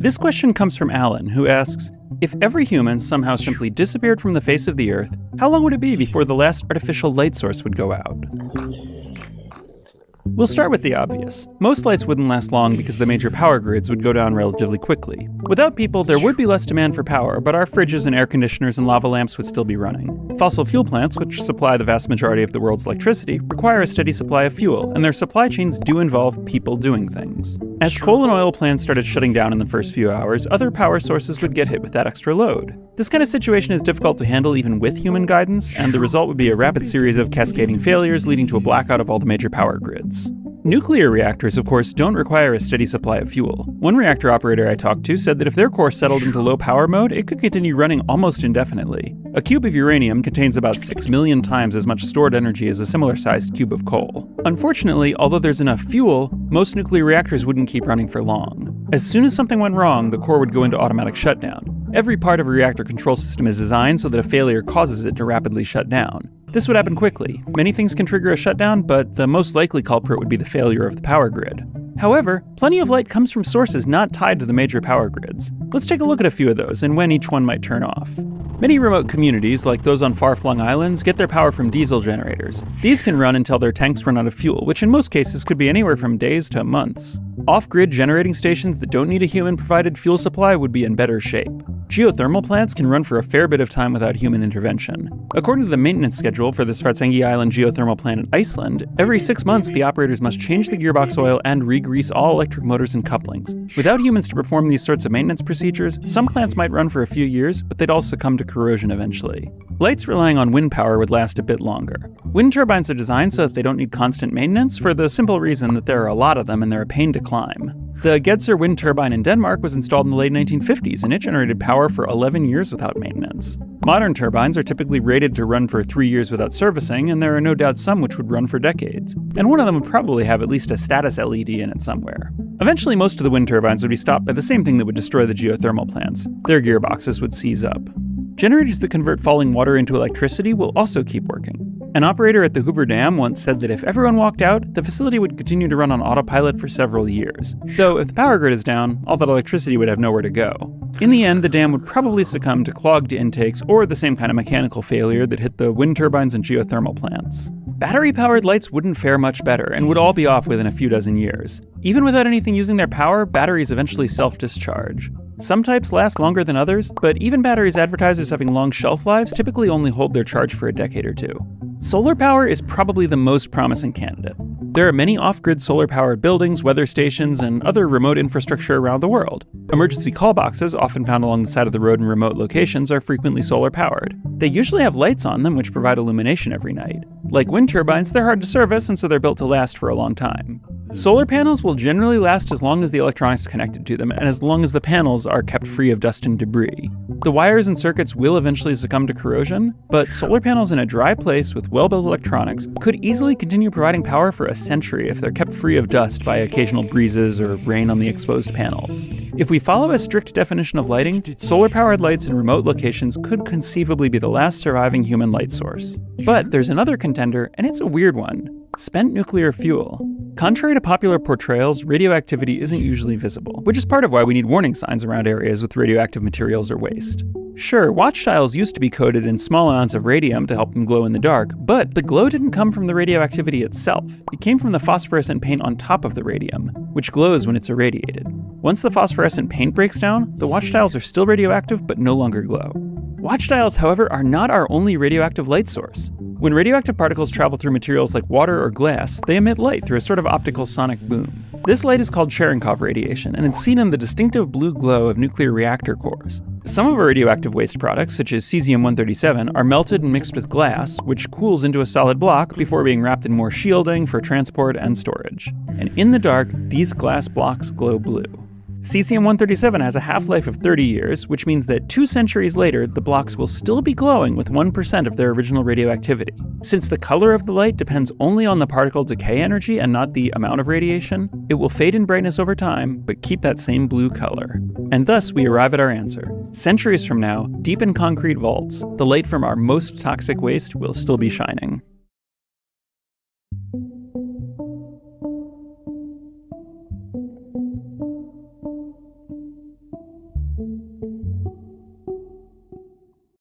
This question comes from Alan, who asks, if every human somehow simply disappeared from the face of the Earth, how long would it be before the last artificial light source would go out? We'll start with the obvious. Most lights wouldn't last long because the major power grids would go down relatively quickly. Without people, there would be less demand for power, but our fridges and air conditioners and lava lamps would still be running. Fossil fuel plants, which supply the vast majority of the world's electricity, require a steady supply of fuel, and their supply chains do involve people doing things. As coal and oil plants started shutting down in the first few hours, other power sources would get hit with that extra load. This kind of situation is difficult to handle even with human guidance, and the result would be a rapid series of cascading failures leading to a blackout of all the major power grids. Nuclear reactors, of course, don't require a steady supply of fuel. One reactor operator I talked to said that if their core settled into low power mode, it could continue running almost indefinitely. A cube of uranium contains about 6 million times as much stored energy as a similar-sized cube of coal. Unfortunately, although there's enough fuel, most nuclear reactors wouldn't keep running for long. As soon as something went wrong, the core would go into automatic shutdown. Every part of a reactor control system is designed so that a failure causes it to rapidly shut down. This would happen quickly. Many things can trigger a shutdown, but the most likely culprit would be the failure of the power grid. However, plenty of light comes from sources not tied to the major power grids. Let's take a look at a few of those and when each one might turn off. Many remote communities, like those on far-flung islands, get their power from diesel generators. These can run until their tanks run out of fuel, which in most cases could be anywhere from days to months. Off-grid generating stations that don't need a human-provided fuel supply would be in better shape. Geothermal plants can run for a fair bit of time without human intervention. According to the maintenance schedule for the Svartsengi Island geothermal plant in Iceland, every 6 months the operators must change the gearbox oil and re-grease all electric motors and couplings. Without humans to perform these sorts of maintenance procedures, some plants might run for a few years, but they'd all succumb to corrosion eventually. Lights relying on wind power would last a bit longer. Wind turbines are designed so that they don't need constant maintenance for the simple reason that there are a lot of them and they're a pain to climb. The Gedser wind turbine in Denmark was installed in the late 1950s, and it generated power for 11 years without maintenance. Modern turbines are typically rated to run for 3 years without servicing, and there are no doubt some which would run for decades. And one of them would probably have at least a status LED in it somewhere. Eventually, most of the wind turbines would be stopped by the same thing that would destroy the geothermal plants. Their gearboxes would seize up. Generators that convert falling water into electricity will also keep working. An operator at the Hoover Dam once said that if everyone walked out, the facility would continue to run on autopilot for several years. Though if the power grid is down, all that electricity would have nowhere to go. In the end, the dam would probably succumb to clogged intakes or the same kind of mechanical failure that hit the wind turbines and geothermal plants. Battery-powered lights wouldn't fare much better and would all be off within a few dozen years. Even without anything using their power, batteries eventually self-discharge. Some types last longer than others, but even batteries advertised as having long shelf lives typically only hold their charge for a decade or two. Solar power is probably the most promising candidate. There are many off-grid solar-powered buildings, weather stations, and other remote infrastructure around the world. Emergency call boxes, often found along the side of the road in remote locations, are frequently solar-powered. They usually have lights on them which provide illumination every night. Like wind turbines, they're hard to service, and so they're built to last for a long time. Solar panels will generally last as long as the electronics connected to them, and as long as the panels are kept free of dust and debris. The wires and circuits will eventually succumb to corrosion, but solar panels in a dry place with well-built electronics could easily continue providing power for a century if they're kept free of dust by occasional breezes or rain on the exposed panels. If we follow a strict definition of lighting, solar-powered lights in remote locations could conceivably be the last surviving human light source. But there's another contender, and it's a weird one: spent nuclear fuel. Contrary to popular portrayals, radioactivity isn't usually visible, which is part of why we need warning signs around areas with radioactive materials or waste. Sure, watch dials used to be coated in small amounts of radium to help them glow in the dark, but the glow didn't come from the radioactivity itself. It came from the phosphorescent paint on top of the radium, which glows when it's irradiated. Once the phosphorescent paint breaks down, the watch dials are still radioactive but no longer glow. Watch dials, however, are not our only radioactive light source. When radioactive particles travel through materials like water or glass, they emit light through a sort of optical sonic boom. This light is called Cherenkov radiation, and it's seen in the distinctive blue glow of nuclear reactor cores. Some of our radioactive waste products, such as cesium-137, are melted and mixed with glass, which cools into a solid block before being wrapped in more shielding for transport and storage. And in the dark, these glass blocks glow blue. Cesium-137 has a half-life of 30 years, which means that 2 centuries later, the blocks will still be glowing with 1% of their original radioactivity. Since the color of the light depends only on the particle decay energy and not the amount of radiation, it will fade in brightness over time, but keep that same blue color. And thus, we arrive at our answer. Centuries from now, deep in concrete vaults, the light from our most toxic waste will still be shining.